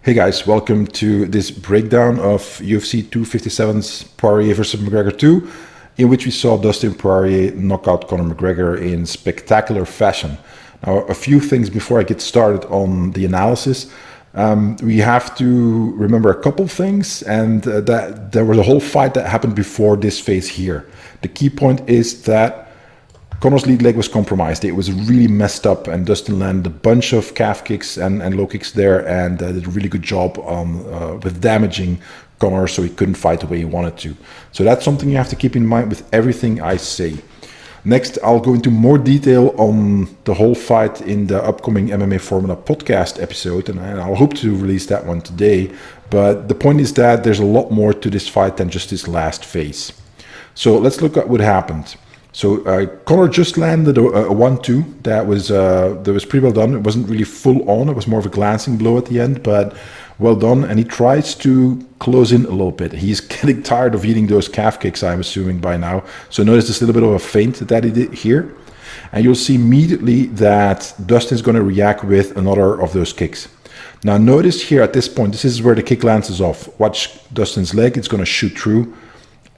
Hey guys, welcome to this breakdown of UFC 257's Poirier versus McGregor 2, in which we saw Dustin Poirier knock out Conor McGregor in spectacular fashion. Now, a few things before I get started on the analysis. We have to remember a couple things, and that there was a whole fight that happened before this phase here. The key point is that Conor's lead leg was compromised. It was really messed up, and Dustin landed a bunch of calf kicks and low kicks there, and did a really good job with damaging Conor, so he couldn't fight the way he wanted to. So that's something you have to keep in mind with everything I say. Next, I'll go into more detail on the whole fight in the upcoming MMA Formula podcast episode, and I'll hope to release that one today. But the point is that there's a lot more to this fight than just this last phase. So let's look at what happened. So Conor just landed a 1-2 that was pretty well done. It wasn't really full on. It was more of a glancing blow at the end, but well done. And he tries to close in a little bit. He's getting tired of eating those calf kicks, I'm assuming, by now. So notice this little bit of a feint that he did here. And you'll see immediately that Dustin's going to react with another of those kicks. Now notice here at this point, this is where the kick lances off. Watch Dustin's leg. It's going to shoot through.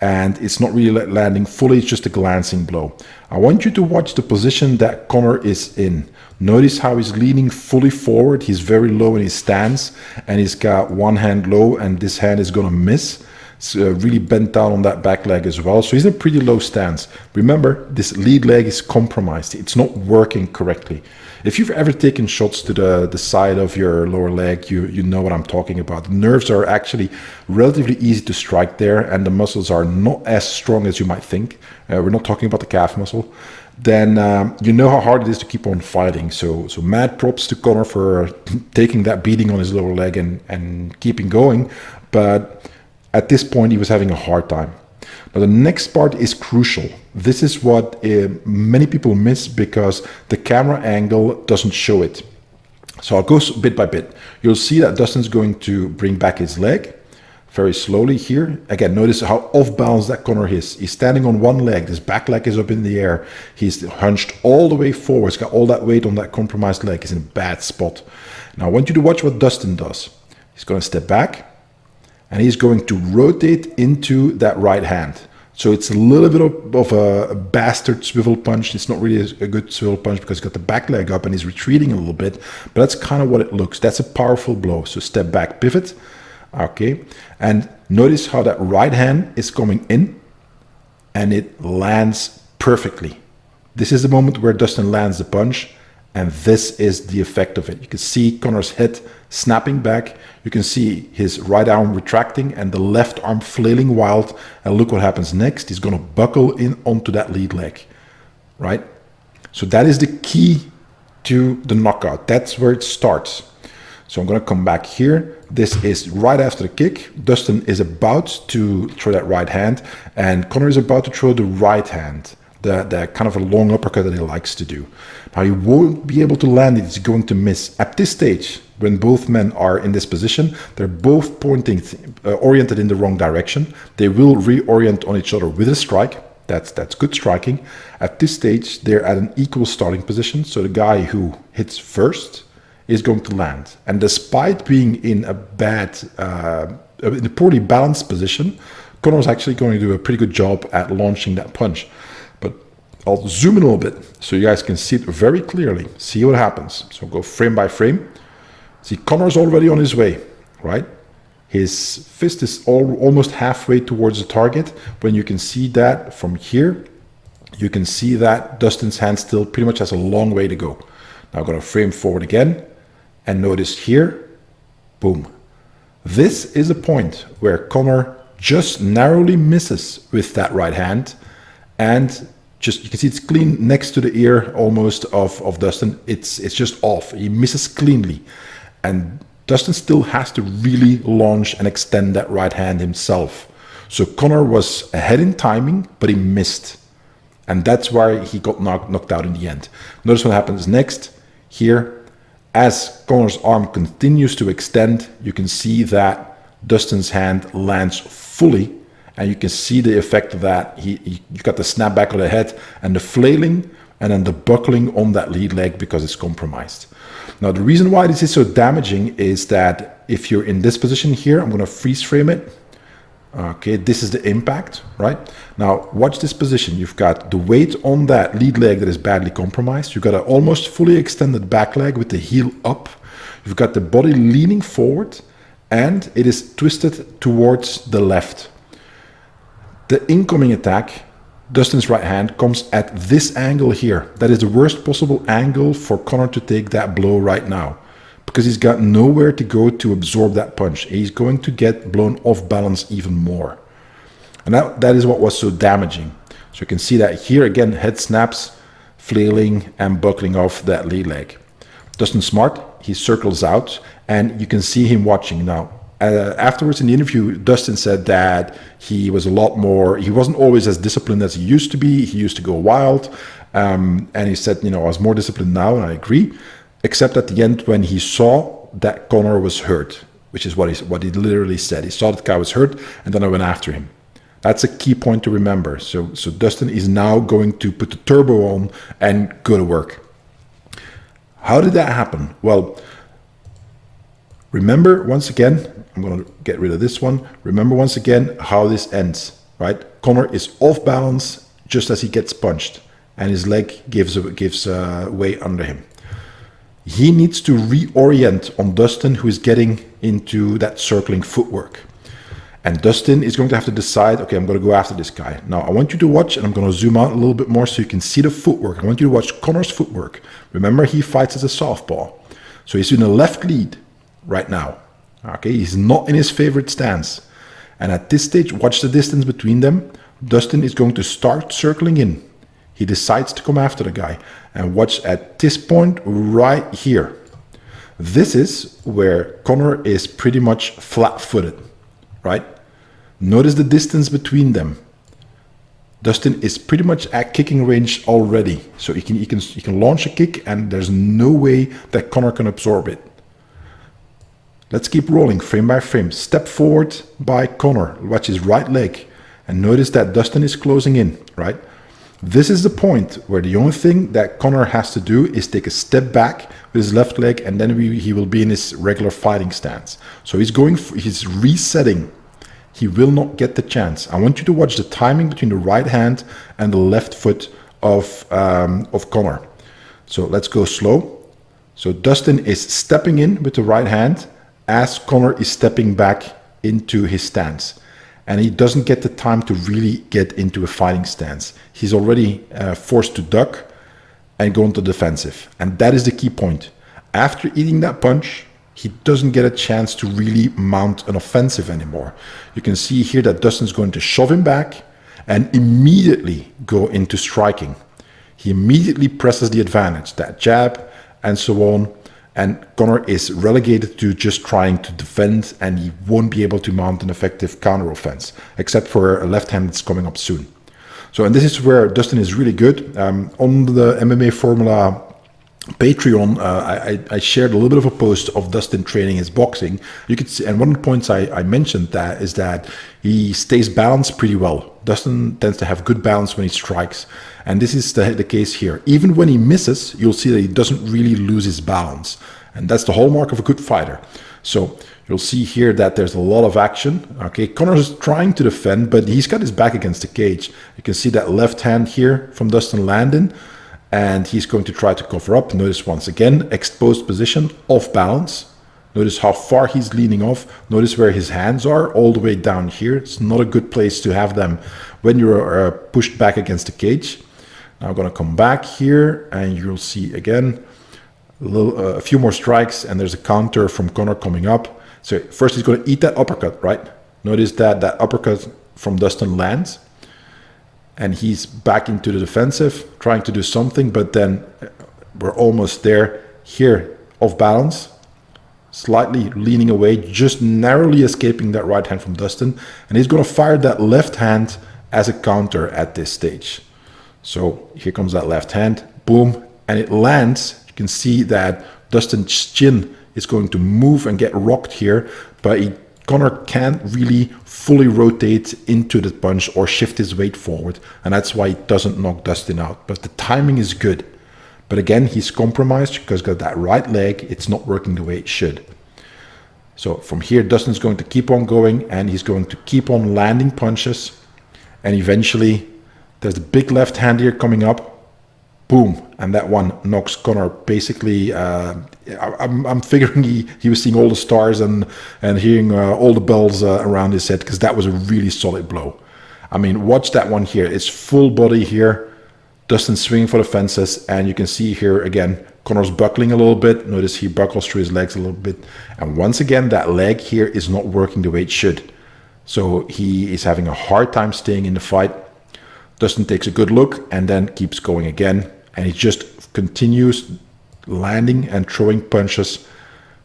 And it's not really landing fully, it's just a glancing blow. I want you to watch the position that Conor is in. Notice how he's leaning fully forward. He's very low in his stance, and he's got one hand low, and this hand is going to miss. It's really bent down on that back leg as well. So he's in a pretty low stance. Remember, this lead leg is compromised. It's not working correctly. If you've ever taken shots to the side of your lower leg, you know what I'm talking about. The nerves are actually relatively easy to strike there, and the muscles are not as strong as you might think. We're not talking about the calf muscle. Then you know how hard it is to keep on fighting. So mad props to Conor for taking that beating on his lower leg and keeping going. But at this point, he was having a hard time. Now, the next part is crucial. This is what many people miss because the camera angle doesn't show it. So I'll go bit by bit. You'll see that Dustin's going to bring back his leg very slowly here. Again, notice how off balance that Conor is. He's standing on one leg. His back leg is up in the air. He's hunched all the way forward. He's got all that weight on that compromised leg. He's in a bad spot. Now, I want you to watch what Dustin does. He's going to step back, and he's going to rotate into that right hand. So it's a little bit of a bastard swivel punch. It's not really a good swivel punch because he's got the back leg up and he's retreating a little bit. But that's kind of what it looks. That's a powerful blow. So step back, pivot. Okay. And notice how that right hand is coming in and it lands perfectly. This is the moment where Dustin lands the punch. And this is the effect of it. You can see Conor's head snapping back. You can see his right arm retracting and the left arm flailing wild. And look what happens next. He's going to buckle in onto that lead leg, right? So that is the key to the knockout. That's where it starts. So I'm going to come back here. This is right after the kick. Dustin is about to throw that right hand, and Conor is about to throw the right hand. The kind of a long uppercut that he likes to do. Now, he won't be able to land it. He's going to miss. At this stage, when both men are in this position, they're both pointing, oriented in the wrong direction. They will reorient on each other with a strike. That's good striking. At this stage, they're at an equal starting position. So the guy who hits first is going to land. And despite being in a in a poorly balanced position, Conor's actually going to do a pretty good job at launching that punch. But I'll zoom in a little bit so you guys can see it very clearly. See what happens. So go frame by frame. See, Conor's already on his way, right? His fist is almost halfway towards the target. When you can see that from here, you can see that Dustin's hand still pretty much has a long way to go. Now I'm going to frame forward again. And notice here, boom. This is a point where Conor just narrowly misses with that right hand. And just, you can see it's clean next to the ear almost of Dustin. It's just off. He misses cleanly. And Dustin still has to really launch and extend that right hand himself. So Conor was ahead in timing, but he missed. And that's why he got knocked out in the end. Notice what happens next. Here, as Conor's arm continues to extend, you can see that Dustin's hand lands fully. And you can see the effect of that. You got the snap back of the head and the flailing and then the buckling on that lead leg because it's compromised. Now, the reason why this is so damaging is that if you're in this position here, I'm going to freeze frame it. Okay, this is the impact, right? Now, watch this position. You've got the weight on that lead leg that is badly compromised. You've got an almost fully extended back leg with the heel up. You've got the body leaning forward, and it is twisted towards the left. The incoming attack, Dustin's right hand, comes at this angle here. That is the worst possible angle for Conor to take that blow right now, because he's got nowhere to go to absorb that punch. He's going to get blown off balance even more. And that is what was so damaging. So you can see that here again, head snaps, flailing and buckling off that lead leg. Dustin smart, he circles out, and you can see him watching now. Afterwards in the interview, Dustin said that he was he wasn't always as disciplined as he used to be. He used to go wild. And he said, I was more disciplined now, and I agree. Except at the end when he saw that Conor was hurt, which is what he literally said. He saw that guy was hurt, and then I went after him. That's a key point to remember. So Dustin is now going to put the turbo on and go to work. How did that happen? Well, remember once again, I'm going to get rid of this one. Remember once again how this ends, right? Conor is off balance just as he gets punched, and his leg gives way under him. He needs to reorient on Dustin, who is getting into that circling footwork. And Dustin is going to have to decide, okay, I'm going to go after this guy. Now, I want you to watch, and I'm going to zoom out a little bit more so you can see the footwork. I want you to watch Conor's footwork. Remember, he fights as a southpaw. So he's in a left lead right now. Okay, he's not in his favorite stance. And at this stage, watch the distance between them. Dustin is going to start circling in. He decides to come after the guy. And watch at this point right here. This is where Conor is pretty much flat-footed, right? Notice the distance between them. Dustin is pretty much at kicking range already. So he can launch a kick, and there's no way that Conor can absorb it. Let's keep rolling frame by frame. Step forward by Conor. Watch his right leg. And notice that Dustin is closing in, right? This is the point where the only thing that Conor has to do is take a step back with his left leg, and then he will be in his regular fighting stance. So he's resetting. He will not get the chance. I want you to watch the timing between the right hand and the left foot of Conor. So let's go slow. So Dustin is stepping in with the right hand as Conor is stepping back into his stance. And he doesn't get the time to really get into a fighting stance. He's already forced to duck and go into defensive. And that is the key point. After eating that punch, he doesn't get a chance to really mount an offensive anymore. You can see here that Dustin's going to shove him back and immediately go into striking. He immediately presses the advantage, that jab and so on. And Conor is relegated to just trying to defend, and he won't be able to mount an effective counteroffense, except for a left hand that's coming up soon. So, and this is where Dustin is really good. On the MMA Formula Patreon, I shared a little bit of a post of Dustin training his boxing. You could see, and one of the points I mentioned that is that he stays balanced pretty well. Dustin tends to have good balance when he strikes, and this is the case here. Even when he misses, you'll see that he doesn't really lose his balance, and that's the hallmark of a good fighter. So you'll see here that there's a lot of action. Okay, Conor is trying to defend, but he's got his back against the cage. You can see that left hand here from Dustin landing, and he's going to try to cover up. Notice once again, exposed position, off balance. Notice how far he's leaning off. Notice where his hands are, all the way down here. It's not a good place to have them when you're pushed back against the cage. Now I'm going to come back here, and you'll see again a few more strikes, and there's a counter from Conor coming up. So first he's going to eat that uppercut, right? Notice that uppercut from Dustin lands, and he's back into the defensive, trying to do something, but then we're almost there. Here, off balance, slightly leaning away, just narrowly escaping that right hand from Dustin, and he's going to fire that left hand as a counter at this stage. So here comes that left hand, boom, and it lands. You can see that Dustin's chin is going to move and get rocked here, but he Conor can't really fully rotate into the punch or shift his weight forward, and that's why he doesn't knock Dustin out. But the timing is good. But again, he's compromised because he's got that right leg. It's not working the way it should. So from here, Dustin's going to keep on going, and he's going to keep on landing punches. And eventually, there's the big left hand here coming up. Boom. And that one knocks Conor basically. I'm figuring he was seeing all the stars and hearing all the bells around his head, because that was a really solid blow. I mean, watch that one here. It's full body here. Dustin swinging for the fences, and you can see here again, Conor's buckling a little bit. Notice he buckles through his legs a little bit. And once again, that leg here is not working the way it should. So he is having a hard time staying in the fight. Dustin takes a good look and then keeps going again. And he just continues landing and throwing punches.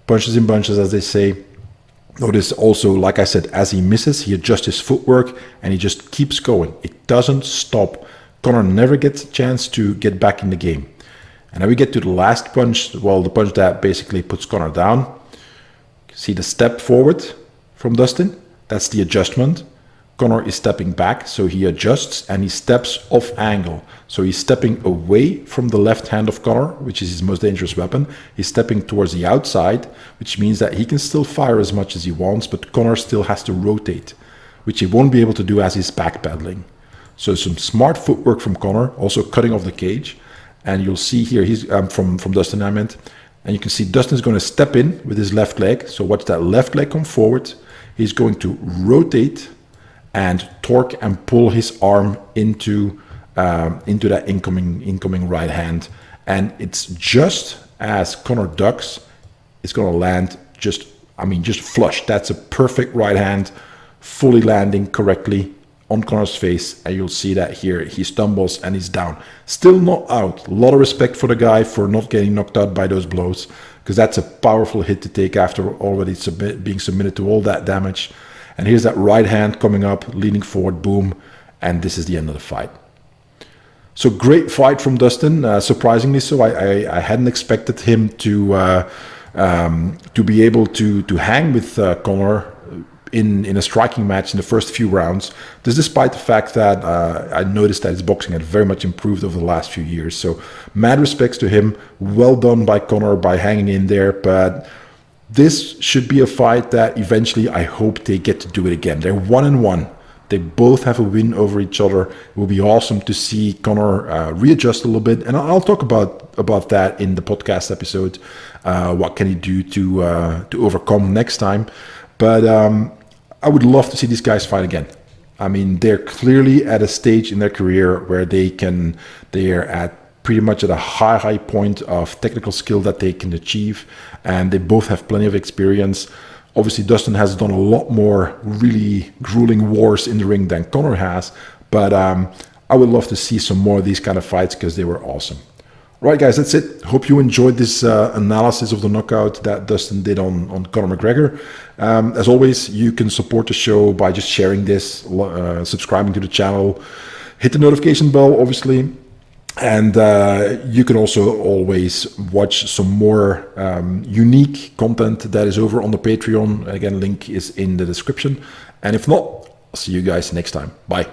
Punches in bunches, as they say. Notice also, like I said, as he misses, he adjusts his footwork and he just keeps going. It doesn't stop. Conor never gets a chance to get back in the game. And now we get to the last punch. Well, the punch that basically puts Conor down. See the step forward from Dustin? That's the adjustment. Conor is stepping back, so he adjusts and he steps off angle. So he's stepping away from the left hand of Conor, which is his most dangerous weapon. He's stepping towards the outside, which means that he can still fire as much as he wants, but Conor still has to rotate, which he won't be able to do as he's backpedaling. So some smart footwork from Conor, also cutting off the cage. And you'll see here, he's from Dustin, I meant. And you can see Dustin's going to step in with his left leg. So watch that left leg come forward. He's going to rotate and torque and pull his arm into that incoming right hand. And it's just as Conor ducks, it's going to land just flush. That's a perfect right hand, fully landing correctly on Conor's face, and you'll see that here. He stumbles and he's down. Still not out. A lot of respect for the guy for not getting knocked out by those blows, because that's a powerful hit to take after already being submitted to all that damage. And here's that right hand coming up, leaning forward, boom, and this is the end of the fight. So great fight from Dustin, surprisingly so. I hadn't expected him to be able to hang with Conor in a striking match in the first few rounds. This despite the fact that I noticed that his boxing had very much improved over the last few years. So mad respects to him. Well done by Conor by hanging in there. But this should be a fight that eventually I hope they get to do it again. They're 1-1. They both have a win over each other. It will be awesome to see Conor readjust a little bit. And I'll talk about that in the podcast episode. What can he do to overcome next time? But I would love to see these guys fight again. I mean, they're clearly at a stage in their career where they are at pretty much at a high point of technical skill that they can achieve. And they both have plenty of experience. Obviously, Dustin has done a lot more really grueling wars in the ring than Conor has. But I would love to see some more of these kind of fights because they were awesome. Right, guys, that's it. Hope you enjoyed this analysis of the knockout that Dustin did on Conor McGregor. As always, you can support the show by just sharing this, subscribing to the channel, hit the notification bell, obviously. And you can also always watch some more unique content that is over on the Patreon. Again, link is in the description. And if not, I'll see you guys next time. Bye.